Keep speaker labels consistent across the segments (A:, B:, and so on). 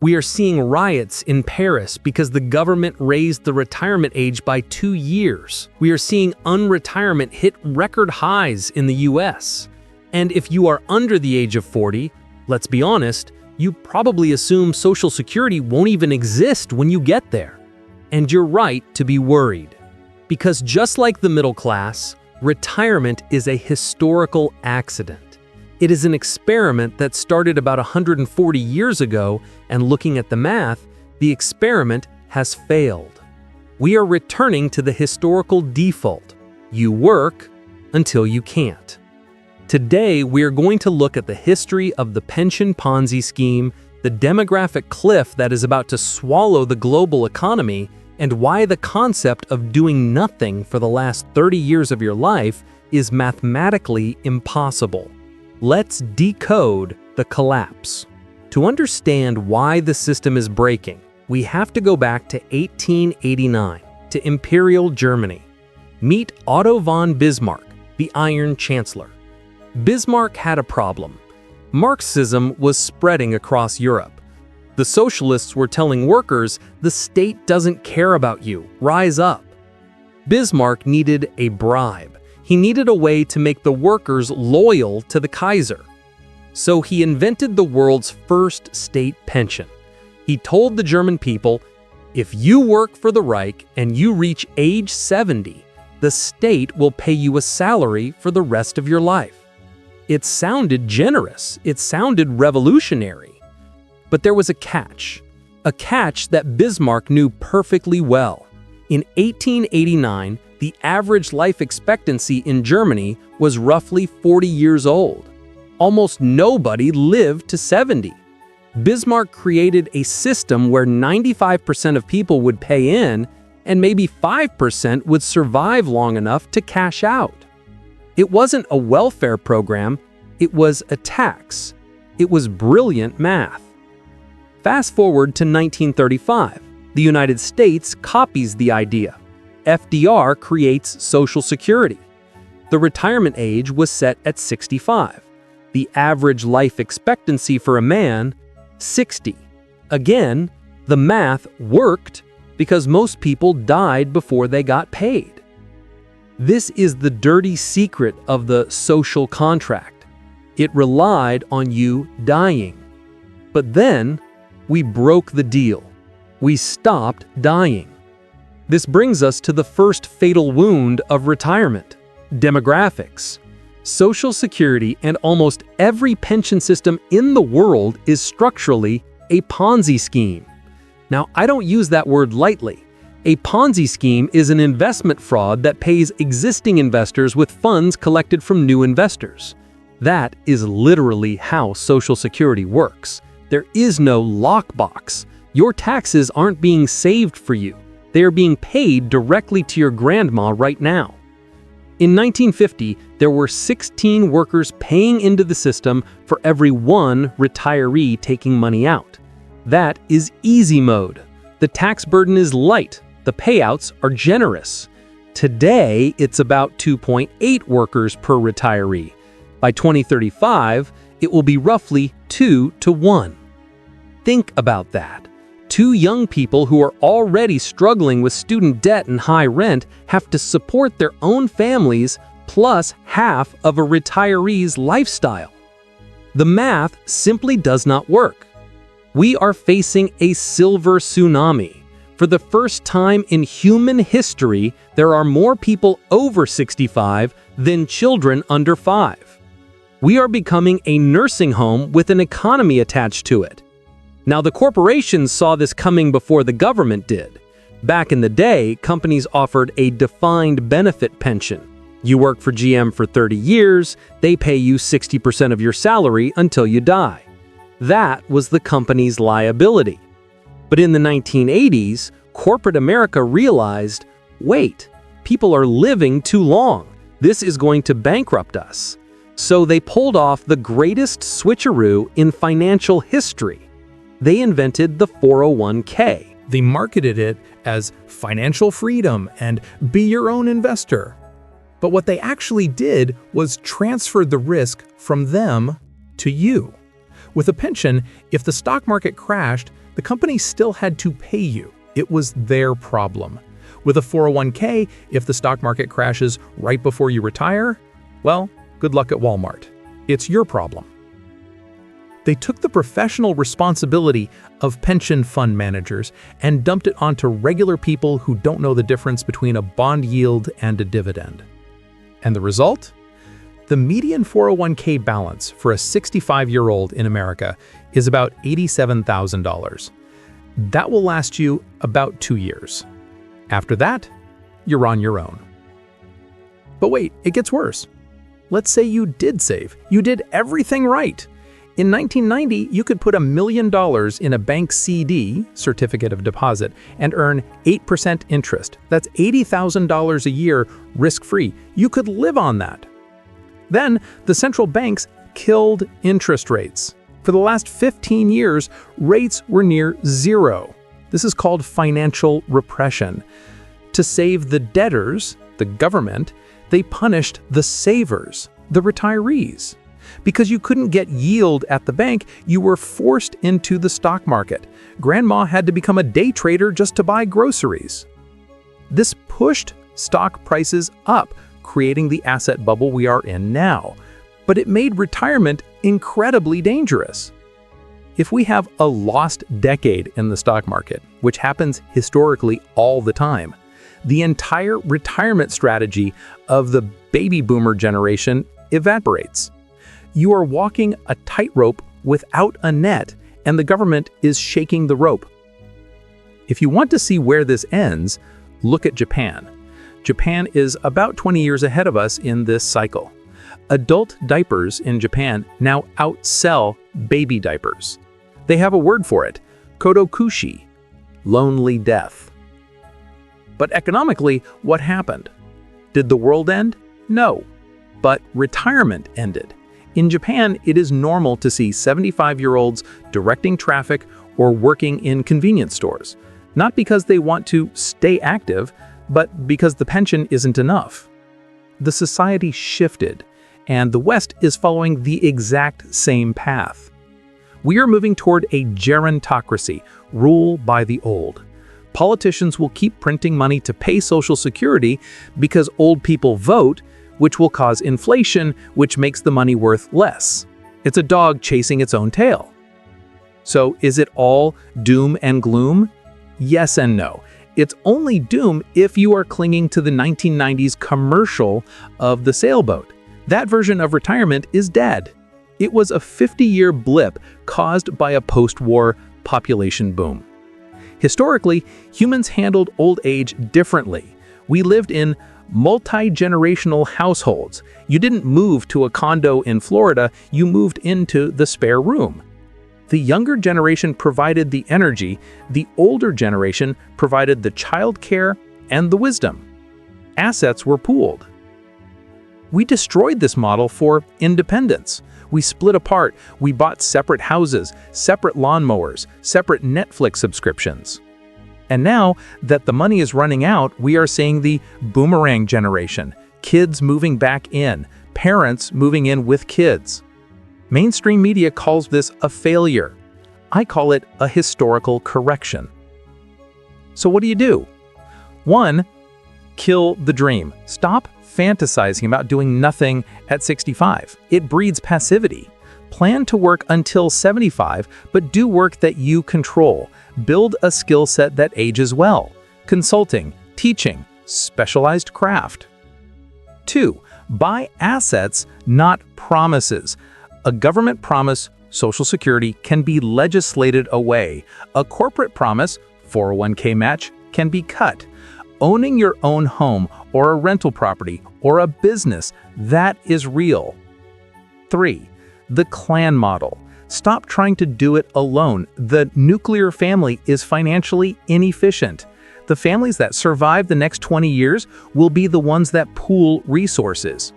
A: We are seeing riots in Paris because the government raised the retirement age by 2 years. We are seeing unretirement hit record highs in the US. And if you are under the age of 40, let's be honest, you probably assume Social Security won't even exist when you get there. And you're right to be worried. Because just like the middle class, retirement is a historical accident. It is an experiment that started about 140 years ago, and looking at the math, the experiment has failed. We are returning to the historical default. You work until you can't. Today, we are going to look at the history of the pension Ponzi scheme, the demographic cliff that is about to swallow the global economy, and why the concept of doing nothing for the last 30 years of your life is mathematically impossible. Let's decode the collapse. To understand why the system is breaking, we have to go back to 1889, to Imperial Germany. Meet Otto von Bismarck, the Iron Chancellor. Bismarck had a problem. Marxism was spreading across Europe. The socialists were telling workers, the state doesn't care about you, rise up. Bismarck needed a bribe. He needed a way to make the workers loyal to the Kaiser. So he invented the world's first state pension. He told the German people, if you work for the Reich and you reach age 70, the state will pay you a salary for the rest of your life. It sounded generous. It sounded revolutionary. But there was a catch that Bismarck knew perfectly well. In 1889, the average life expectancy in Germany was roughly 40 years old. Almost nobody lived to 70. Bismarck created a system where 95% of people would pay in and maybe 5% would survive long enough to cash out. It wasn't a welfare program, it was a tax. It was brilliant math. Fast forward to 1935. The United States copies the idea. FDR creates Social Security. The retirement age was set at 65. The average life expectancy for a man, 60. Again, the math worked because most people died before they got paid. This is the dirty secret of the social contract. It relied on you dying. But then, we broke the deal. We stopped dying. This brings us to the first fatal wound of retirement: demographics. Social Security and almost every pension system in the world is structurally a Ponzi scheme. Now, I don't use that word lightly. A Ponzi scheme is an investment fraud that pays existing investors with funds collected from new investors. That is literally how Social Security works. There is no lockbox. Your taxes aren't being saved for you. They are being paid directly to your grandma right now. In 1950, there were 16 workers paying into the system for every one retiree taking money out. That is easy mode. The tax burden is light. The payouts are generous. Today, it's about 2.8 workers per retiree. By 2035, it will be roughly 2 to 1. Think about that. 2 young people who are already struggling with student debt and high rent have to support their own families plus half of a retiree's lifestyle. The math simply does not work. We are facing a silver tsunami. For the first time in human history, there are more people over 65 than children under 5. We are becoming a nursing home with an economy attached to it. Now, the corporations saw this coming before the government did. Back in the day, companies offered a defined benefit pension. You work for GM for 30 years, they pay you 60% of your salary until you die. That was the company's liability. But in the 1980s, corporate America realized, wait, people are living too long. This is going to bankrupt us. So they pulled off the greatest switcheroo in financial history. They invented the 401k.
B: They marketed it as financial freedom and be your own investor. But what they actually did was transfer the risk from them to you. With a pension, if the stock market crashed, The company still had to pay you. It was their problem. With a 401k, if the stock market crashes right before you retire, well, good luck at Walmart. It's your problem. They took the professional responsibility of pension fund managers and dumped it onto regular people who don't know the difference between a bond yield and a dividend. And the result? The median 401k balance for a 65-year-old in America is about $87,000. That will last you about 2 years. After that, you're on your own. But wait, it gets worse. Let's say you did save. You did everything right. In 1990, you could put $1 million in a bank CD, certificate of deposit, and earn 8% interest. That's $80,000 a year, risk-free. You could live on that. Then, the central banks killed interest rates. For the last 15 years, rates were near zero. This is called financial repression. To save the debtors, the government, they punished the savers, the retirees. Because you couldn't get yield at the bank, you were forced into the stock market. Grandma had to become a day trader just to buy groceries. This pushed stock prices up, creating the asset bubble we are in now. But it made retirement incredibly dangerous. If we have a lost decade in the stock market, which happens historically all the time, the entire retirement strategy of the baby boomer generation evaporates. You are walking a tightrope without a net, and the government is shaking the rope. If you want to see where this ends, look at Japan. Japan is about 20 years ahead of us in this cycle. Adult diapers in Japan now outsell baby diapers. They have a word for it, kodokushi, lonely death. But economically, what happened? Did the world end? No. But retirement ended. In Japan, it is normal to see 75-year-olds directing traffic or working in convenience stores, not because they want to stay active, but because the pension isn't enough. The society shifted, and the West is following the exact same path. We are moving toward a gerontocracy, rule by the old. Politicians will keep printing money to pay Social Security because old people vote, which will cause inflation, which makes the money worth less. It's a dog chasing its own tail. So is it all doom and gloom? Yes and no. It's only doom if you are clinging to the 1990s commercial of the sailboat. That version of retirement is dead. It was a 50-year blip caused by a post-war population boom. Historically, humans handled old age differently. We lived in multi-generational households. You didn't move to a condo in Florida, you moved into the spare room. The younger generation provided the energy, the older generation provided the childcare and the wisdom. Assets were pooled. We destroyed this model for independence. We split apart, we bought separate houses, separate lawnmowers, separate Netflix subscriptions. And now that the money is running out, we are seeing the boomerang generation, kids moving back in, parents moving in with kids. Mainstream media calls this a failure. I call it a historical correction. So what do? 1. Kill the dream. Stop fantasizing about doing nothing at 65. It breeds passivity. Plan to work until 75, but do work that you control. Build a skill set that ages well. Consulting, teaching, specialized craft. 2. Buy assets, not promises. A government promise, Social Security, can be legislated away. A corporate promise, 401k match, can be cut. Owning your own home or a rental property or a business, that is real. 3. The clan model. Stop trying to do it alone. The nuclear family is financially inefficient. The families that survive the next 20 years will be the ones that pool resources.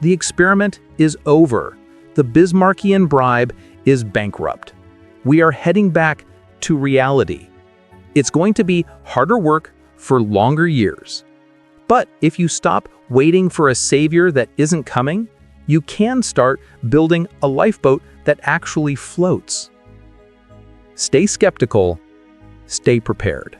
B: The experiment is over. The Bismarckian bribe is bankrupt. We are heading back to reality. It's going to be harder work for longer years. But if you stop waiting for a savior that isn't coming, you can start building a lifeboat that actually floats. Stay skeptical, stay prepared.